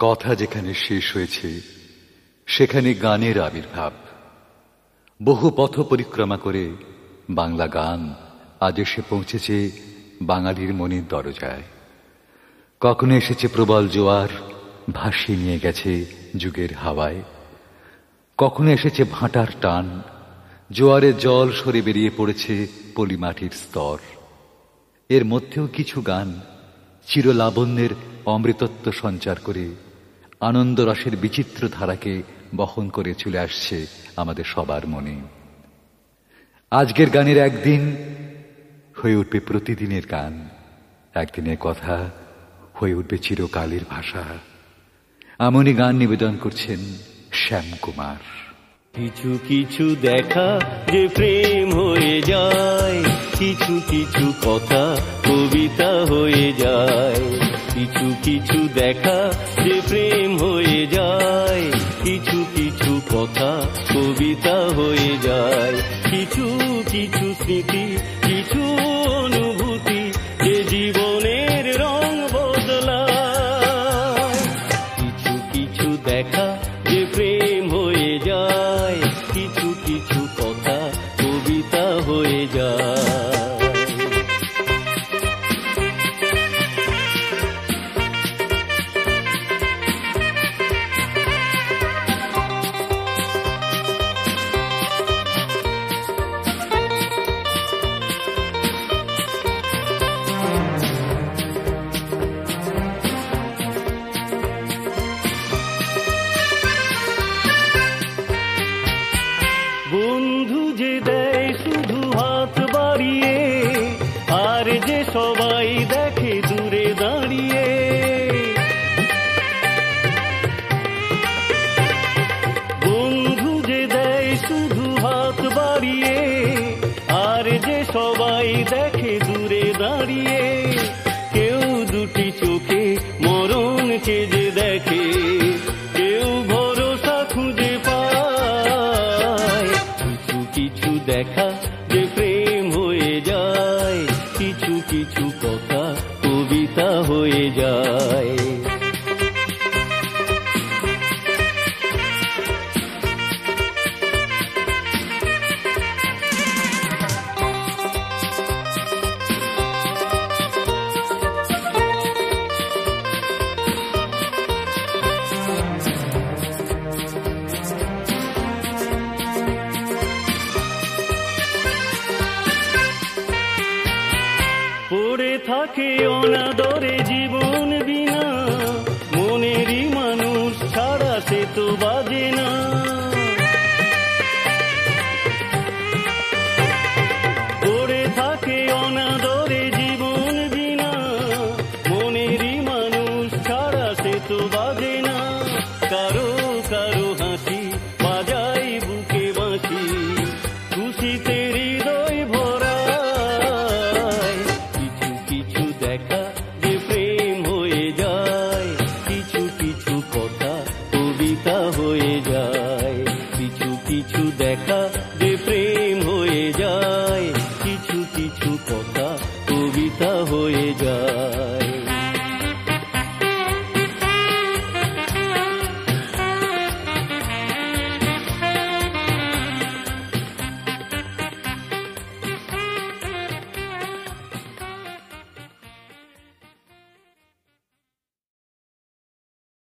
কথা যেখানে শেষ হয়েছে সেখানে গানের আবির্ভাব। বহু পথ পরিক্রমা করে বাংলা গান আজ এসে পৌঁছেছে বাঙালির মনের দরজায়। কখনো এসেছে প্রবল জোয়ার, ভাসিয়ে নিয়ে গেছে যুগের হাওয়ায়। কখনো এসেছে ভাটার টান, জোয়ারের জল সরে বেরিয়ে পড়েছে পলিমাটির স্তর। এর মধ্যেও কিছু গান চিরলাবণ্যের অমৃতত্ব সঞ্চার করে আনন্দ রসের বিচিত্র ধারাকে বহন করে চলে আসছে আমাদের সবার মনে। আজকের গানের একদিন হয়ে উঠবে প্রতিদিনের গান, একদিনের কথা হয়ে উঠবে চিরকালের ভাষা। এমনই গান নিবেদন করছেন শ্যাম কুমার। কিছু কিছু দেখা যে প্রেম হয়ে যায়, কিছু কিছু কথা কবিতা হয়ে যায়। কিছু কিছু দেখা যে প্রেম হয়ে যায়, কিছু কিছু কথা কবিতা হয়ে যায়। কিছু কিছু স্মৃতি, কিছু অনুভূতি যে জীবনের রং বদলায়। কিছু কিছু দেখা যে প্রেম হয়ে যায়, কিছু কিছু কথা কবিতা হয়ে যায়। বন্ধু যে দেয় শুধু হাত বাড়িয়ে, আর যে সবাই দেখে দূরে দাঁড়িয়ে। বন্ধু যে দেয় শুধু হাত বাড়িয়ে, আর যে সবাই দেখে দূরে দাঁড়িয়ে। কেউ দুটি চোখে মরণকে যে দেখে, কেউ ভরসা খুঁজে পায়। কিছু কিছু দেখা যে প্রেম হয়ে যায়, কিছু কিছু কথা কবিতা হয়ে যায়। পড়ে থাকে অনাদরে জীবন বিনা, মনেরই মানুষ ছাড়া সে তো বাজে না। পড়ে থাকে অনাদরে জীবন বিনা, মনেরই মানুষ ছাড়া সে তো বাজে